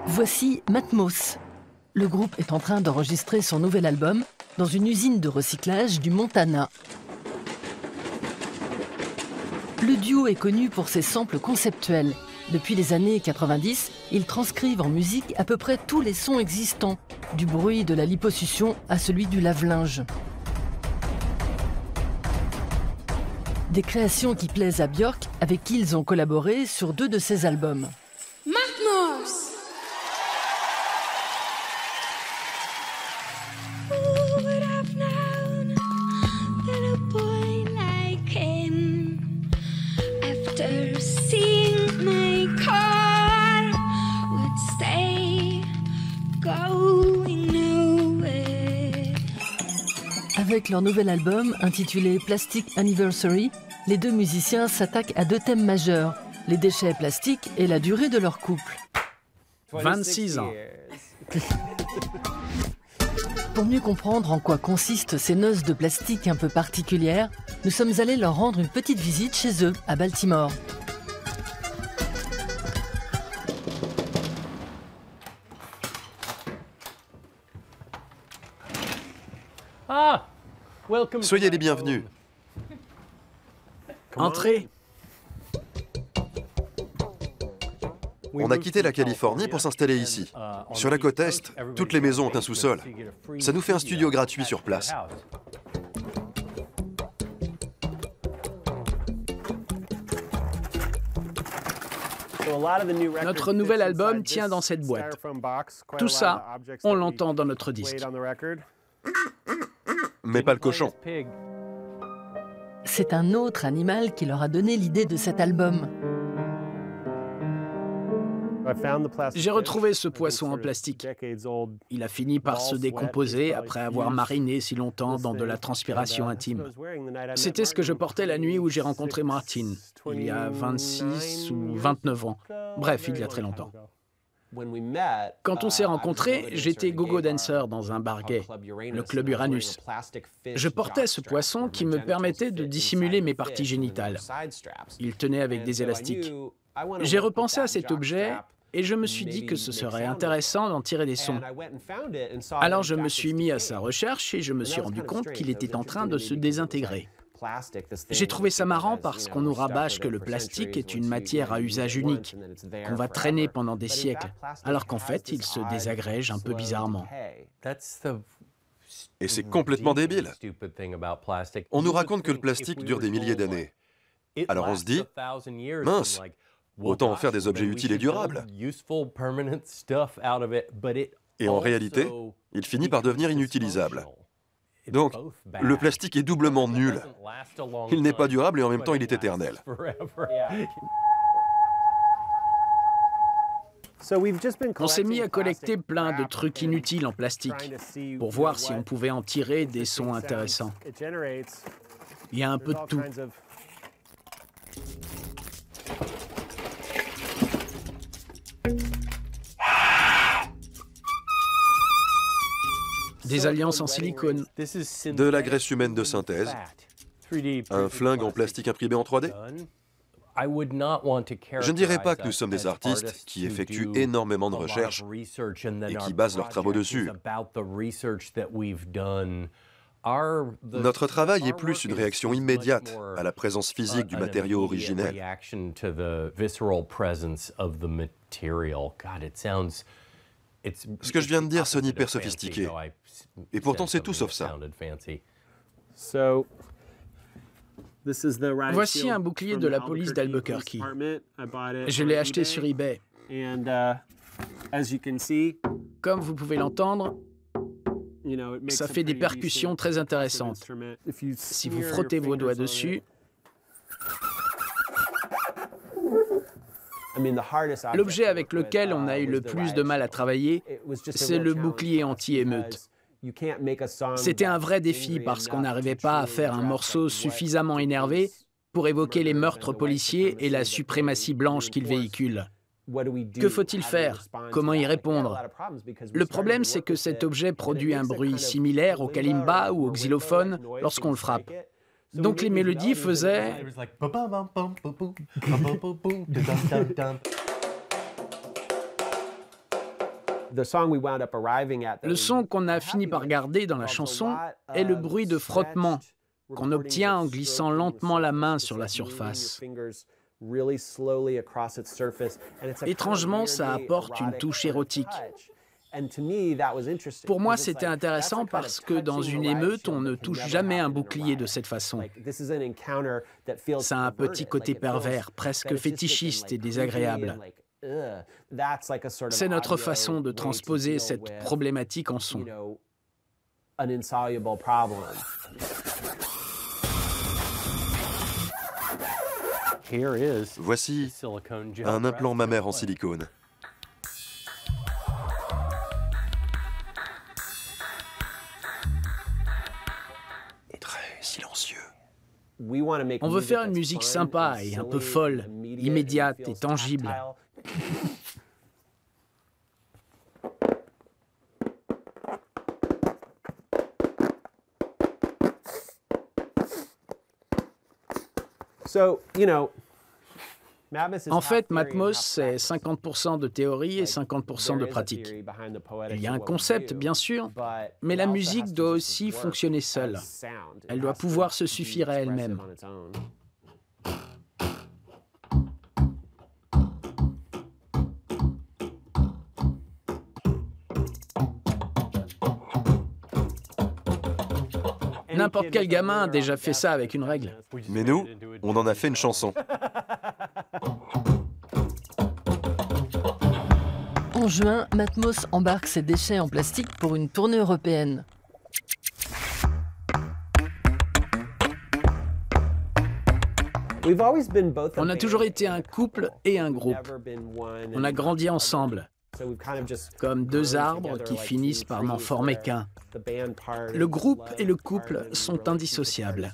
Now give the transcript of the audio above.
Voici Matmos. Le groupe est en train d'enregistrer son nouvel album dans une usine de recyclage du Montana. Le duo est connu pour ses samples conceptuels. Depuis les années 90, ils transcrivent en musique à peu près tous les sons existants, du bruit de la liposuction à celui du lave-linge. Des créations qui plaisent à Björk, avec qui ils ont collaboré sur 2 de ses albums. Matmos! Avec leur nouvel album, intitulé Plastic Anniversary, les 2 musiciens s'attaquent à 2 thèmes majeurs, les déchets plastiques et la durée de leur couple. 26 ans. Pour mieux comprendre en quoi consistent ces noces de plastique un peu particulières, nous sommes allés leur rendre une petite visite chez eux, à Baltimore. Soyez les bienvenus. Entrez. On a quitté la Californie pour s'installer ici. Sur la côte Est, toutes les maisons ont un sous-sol. Ça nous fait un studio gratuit sur place. Notre nouvel album tient dans cette boîte. Tout ça, on l'entend dans notre disque. Mais pas le cochon. C'est un autre animal qui leur a donné l'idée de cet album. J'ai retrouvé ce poisson en plastique. Il a fini par se décomposer après avoir mariné si longtemps dans de la transpiration intime. C'était ce que je portais la nuit où j'ai rencontré Martin, il y a 26 ou 29 ans. Bref, il y a très longtemps. Quand on s'est rencontrés, j'étais go-go dancer dans un bar gay, le Club Uranus. Je portais ce poisson qui me permettait de dissimuler mes parties génitales. Il tenait avec des élastiques. J'ai repensé à cet objet et je me suis dit que ce serait intéressant d'en tirer des sons. Alors je me suis mis à sa recherche et je me suis rendu compte qu'il était en train de se désintégrer. J'ai trouvé ça marrant parce qu'on nous rabâche que le plastique est une matière à usage unique, qu'on va traîner pendant des siècles, alors qu'en fait, il se désagrège un peu bizarrement. Et c'est complètement débile. On nous raconte que le plastique dure des milliers d'années. Alors on se dit, mince, autant en faire des objets utiles et durables. Et en réalité, il finit par devenir inutilisable. Donc, le plastique est doublement nul. Il n'est pas durable et en même temps il est éternel. On s'est mis à collecter plein de trucs inutiles en plastique pour voir si on pouvait en tirer des sons intéressants. Il y a un peu de tout. Des alliances en silicone. De la graisse humaine de synthèse. Un flingue en plastique imprimé en 3D. Je ne dirais pas que nous sommes des artistes qui effectuent énormément de recherches et qui basent leurs travaux dessus. Notre travail est plus une réaction immédiate à la présence physique du matériau originel. Ce que je viens de dire sonne hyper sophistiqué. Et pourtant, c'est tout sauf ça. Voici un bouclier de la police d'Albuquerque. Je l'ai acheté sur eBay. Comme vous pouvez l'entendre, ça fait des percussions très intéressantes. Si vous frottez vos doigts dessus, l'objet avec lequel on a eu le plus de mal à travailler, c'est le bouclier anti-émeute. C'était un vrai défi parce qu'on n'arrivait pas à faire un morceau suffisamment énervé pour évoquer les meurtres policiers et la suprématie blanche qu'ils véhiculent. Que faut-il faire? Comment y répondre? Le problème, c'est que cet objet produit un bruit similaire au kalimba ou au xylophone lorsqu'on le frappe. Donc les mélodies faisaient... Le son qu'on a fini par garder dans la chanson est le bruit de frottement qu'on obtient en glissant lentement la main sur la surface. Étrangement, ça apporte une touche érotique. Pour moi, c'était intéressant parce que dans une émeute, on ne touche jamais un bouclier de cette façon. Ça a un petit côté pervers, presque fétichiste et désagréable. C'est notre façon de transposer cette problématique en son. Voici un implant mammaire en silicone. Très silencieux. On veut faire une musique sympa et un peu folle, immédiate et tangible. En fait, Matmos, c'est 50% de théorie et 50% de pratique. Il y a un concept, bien sûr, mais la musique doit aussi fonctionner seule. Elle doit pouvoir se suffire à elle-même. N'importe quel gamin a déjà fait ça avec une règle. Mais nous, on en a fait une chanson. En juin, Matmos embarque ses déchets en plastique pour une tournée européenne. On a toujours été un couple et un groupe. On a grandi ensemble, comme deux arbres qui finissent par n'en former qu'un. Le groupe et le couple sont indissociables.